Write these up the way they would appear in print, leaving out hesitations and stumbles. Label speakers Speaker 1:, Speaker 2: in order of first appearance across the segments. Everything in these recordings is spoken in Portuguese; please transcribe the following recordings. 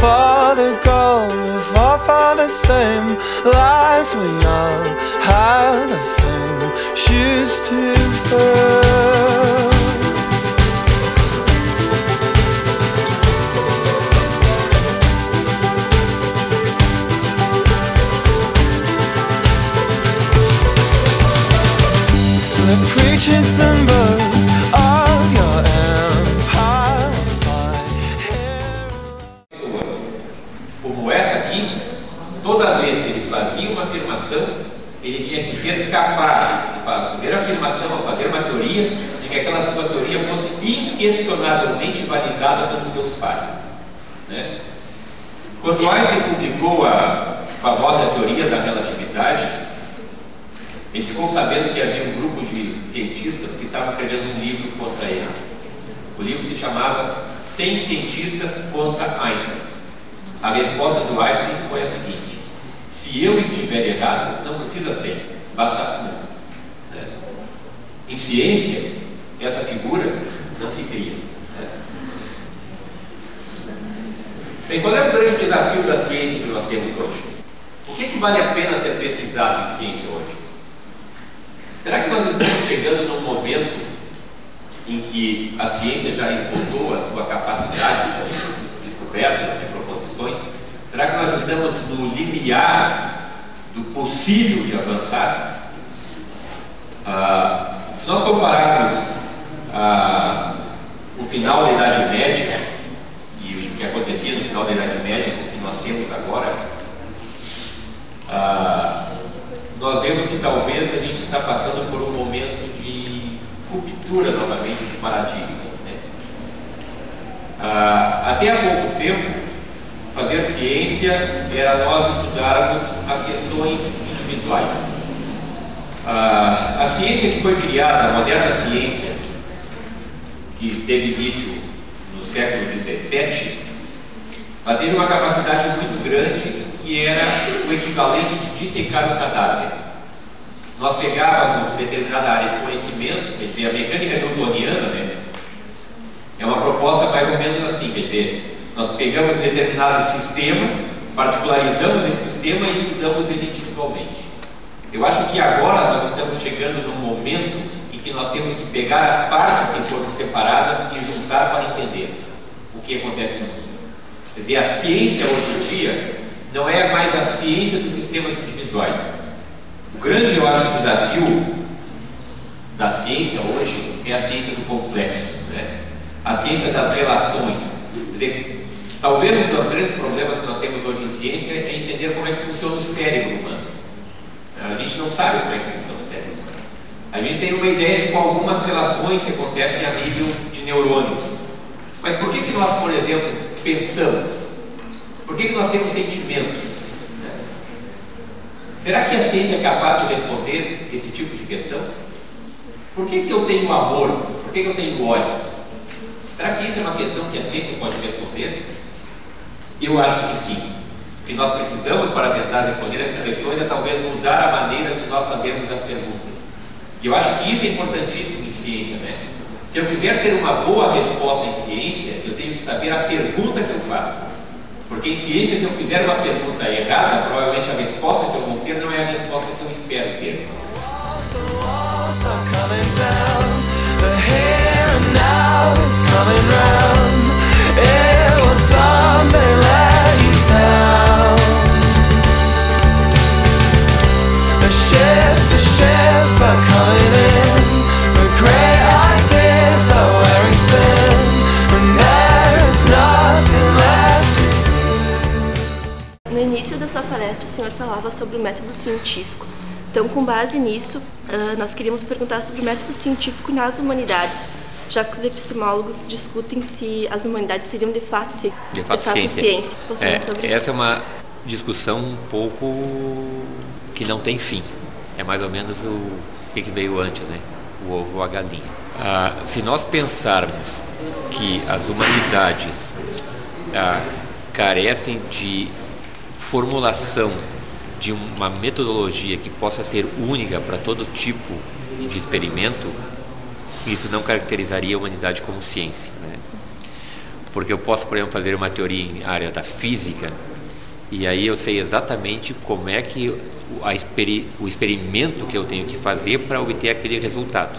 Speaker 1: for the goal, we fall for the same lies. We all have the same shoes to fill. The preachers and books of your empire will
Speaker 2: Como essa aqui, toda vez que ele fazia uma afirmação, ele tinha que ser capaz de fazer a afirmação, ou fazer uma teoria, de que aquela sua teoria fosse inquestionavelmente validada pelos seus pares, né? Quando Einstein publicou a famosa teoria da relatividade, ele ficou sabendo que havia um grupo de cientistas que estavam escrevendo um livro contra ele. O livro se chamava 100 Cientistas contra Einstein. A resposta do Einstein foi a seguinte: se eu estiver errado, não precisa ser, basta um. Né? Em ciência, essa figura não se cria. Né? Bem, qual é o grande desafio da ciência que nós temos hoje? O que vale a pena ser pesquisado em ciência hoje? Será que nós estamos chegando num momento em que a ciência já esgotou a sua capacidade de descobertas, de proposições? Será que nós estamos no limiar do possível de avançar? Se nós compararmos o final da Idade Média e o que acontecia no final da Idade Média com o que nós temos agora, nós vemos que talvez a gente está passando por um momento de ruptura novamente de paradigma, né? Até há pouco tempo, fazer ciência era nós estudarmos as questões individuais. A ciência que foi criada, a moderna ciência, que teve início no século XVII, ela teve uma capacidade muito grande, que era o equivalente de dissecar um cadáver. Nós pegávamos determinada área de conhecimento, quer dizer, a mecânica newtoniana, né, é uma proposta mais ou menos assim, quer dizer, nós pegamos determinado sistema, particularizamos esse sistema e estudamos ele individualmente. Eu acho que agora nós estamos chegando num momento em que nós temos que pegar as partes que foram separadas e juntar para entender o que acontece no mundo. Quer dizer, a ciência hoje em dia não é mais a ciência dos sistemas individuais. O grande, eu acho, desafio da ciência hoje é a ciência do complexo, né? A ciência das relações. Quer dizer, talvez um dos grandes problemas que nós temos hoje em ciência é entender como é que funciona o cérebro humano. A gente não sabe como é que funciona o cérebro humano. A gente tem uma ideia de algumas relações que acontecem a nível de neurônios. Mas por que nós, por exemplo, pensamos? Por que nós temos sentimentos? Será que a ciência é capaz de responder esse tipo de questão? Por que eu tenho amor? Por que eu tenho ódio? Será que isso é uma questão que a ciência pode responder? Eu acho que sim. O que nós precisamos para tentar responder essas questões é talvez mudar a maneira de nós fazermos as perguntas. E eu acho que isso é importantíssimo em ciência, né? Se eu quiser ter uma boa resposta em ciência, eu tenho que saber a pergunta que eu faço. Porque em ciência, se eu fizer uma pergunta errada, provavelmente a resposta que eu vou ter não é a resposta que eu espero ter.
Speaker 3: No início da sua palestra, o senhor falava sobre o método científico. Então, com base nisso, nós queríamos perguntar sobre o método científico nas humanidades, já que os epistemólogos discutem se as humanidades seriam de fato ciência.
Speaker 2: Essa é uma discussão um pouco que não tem fim. É mais ou menos o que veio antes, né? O ovo ou a galinha. Se nós pensarmos que as humanidades carecem de formulação de uma metodologia que possa ser única para todo tipo de experimento, isso não caracterizaria a humanidade como ciência, né? Porque eu posso, por exemplo, fazer uma teoria em área da física, e aí eu sei exatamente como é que o experimento que eu tenho que fazer para obter aquele resultado.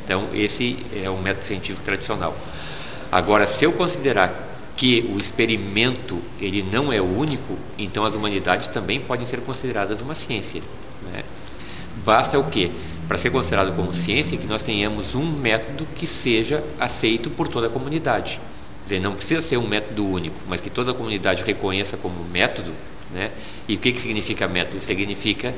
Speaker 2: Então, esse é um método científico tradicional. Agora, se eu considerar que o experimento ele não é o único, então as humanidades também podem ser consideradas uma ciência, né? Basta o quê? Para ser considerado como ciência, que nós tenhamos um método que seja aceito por toda a comunidade. Quer dizer, não precisa ser um método único, mas que toda a comunidade reconheça como método, né? E o que significa método? Significa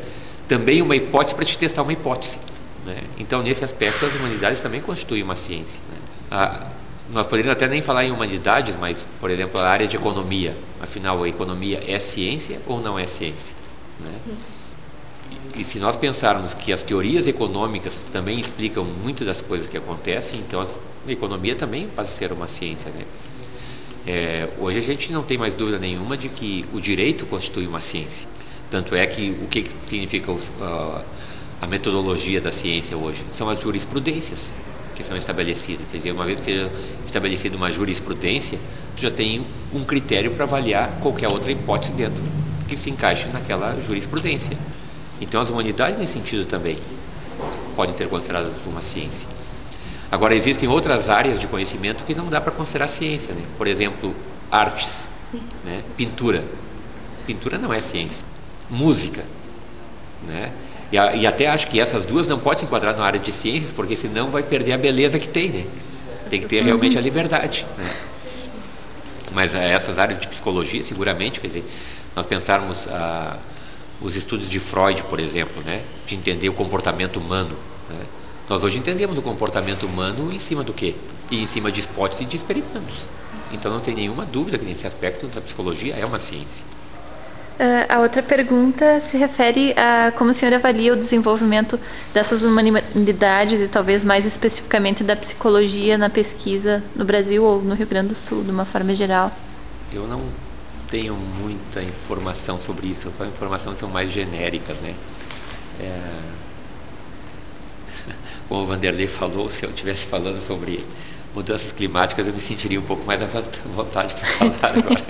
Speaker 2: também uma hipótese para te testar uma hipótese, né? Então, nesse aspecto, as humanidades também constituem uma ciência, né? Nós poderíamos até nem falar em humanidades, mas, por exemplo, a área de economia. Afinal, a economia é ciência ou não é ciência, né? E se nós pensarmos que as teorias econômicas também explicam muitas das coisas que acontecem, então a economia também passa a ser uma ciência, né? Hoje a gente não tem mais dúvida nenhuma de que o direito constitui uma ciência. Tanto é que o que significa a metodologia da ciência hoje? São as jurisprudências que são estabelecidas. Quer dizer, uma vez que seja estabelecida uma jurisprudência, já tem um critério para avaliar qualquer outra hipótese dentro que se encaixe naquela jurisprudência. Então as humanidades nesse sentido também podem ser consideradas uma ciência. Agora existem outras áreas de conhecimento que não dá para considerar ciência, né? Por exemplo, artes, né? Pintura. Pintura não é ciência. Música, né? E até acho que essas duas não podem se enquadrar na área de ciências, porque senão vai perder a beleza que tem, né? Tem que ter realmente a liberdade, né? Mas essas áreas de psicologia, seguramente, quer dizer, nós pensarmos os estudos de Freud, por exemplo, né? De entender o comportamento humano, né? Nós hoje entendemos o comportamento humano em cima do quê? E em cima de hipóteses e de experimentos. Então não tem nenhuma dúvida que nesse aspecto a psicologia é uma ciência.
Speaker 4: A outra pergunta se refere a como o senhor avalia o desenvolvimento dessas humanidades e talvez mais especificamente da psicologia na pesquisa no Brasil ou no Rio Grande do Sul, de uma forma geral.
Speaker 2: Eu não tenho muita informação sobre isso. As informações são mais genéricas, né? Como o Vanderlei falou, se eu estivesse falando sobre mudanças climáticas, eu me sentiria um pouco mais à vontade para falar agora.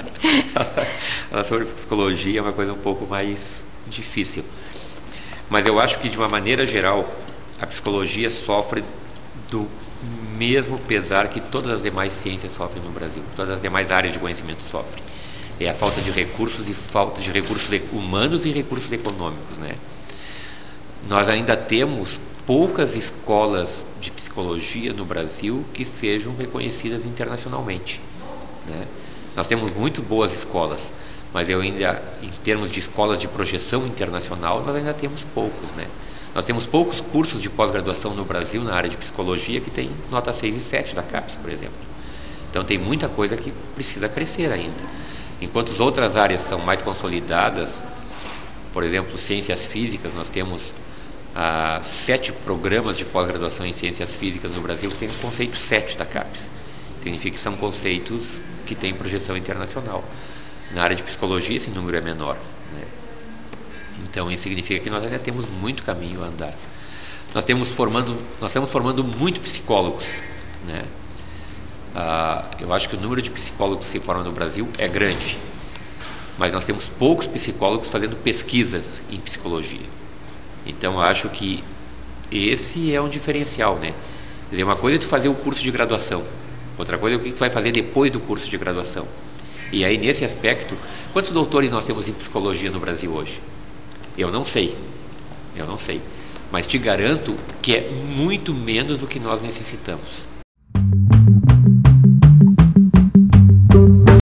Speaker 2: Falar sobre psicologia é uma coisa um pouco mais difícil. Mas eu acho que, de uma maneira geral, a psicologia sofre do mesmo pesar que todas as demais ciências sofrem no Brasil, todas as demais áreas de conhecimento sofrem. É a falta de recursos e falta de recursos humanos e recursos econômicos, né? Nós ainda temos poucas escolas de psicologia no Brasil que sejam reconhecidas internacionalmente, né? Nós temos muito boas escolas, mas em termos de escolas de projeção internacional, nós ainda temos poucos, né? Nós temos poucos cursos de pós-graduação no Brasil na área de psicologia que tem nota 6 e 7 da CAPES, por exemplo. Então tem muita coisa que precisa crescer ainda. Enquanto as outras áreas são mais consolidadas, por exemplo, ciências físicas, nós temos 7 programas de pós-graduação em ciências físicas no Brasil que tem o conceito 7 da CAPES. Significa que são conceitos que têm projeção internacional. Na área de psicologia esse número é menor, né? Então isso significa que nós ainda temos muito caminho a andar. Nós estamos formando muito psicólogos, né? Eu acho que o número de psicólogos que se formam no Brasil é grande, mas nós temos poucos psicólogos fazendo pesquisas em psicologia. Então eu acho que esse é um diferencial, né? Quer dizer, uma coisa é tu fazer o curso de graduação, outra coisa é o que tu vai fazer depois do curso de graduação. E aí, nesse aspecto, quantos doutores nós temos em psicologia no Brasil hoje? Eu não sei, mas te garanto que é muito menos do que nós necessitamos.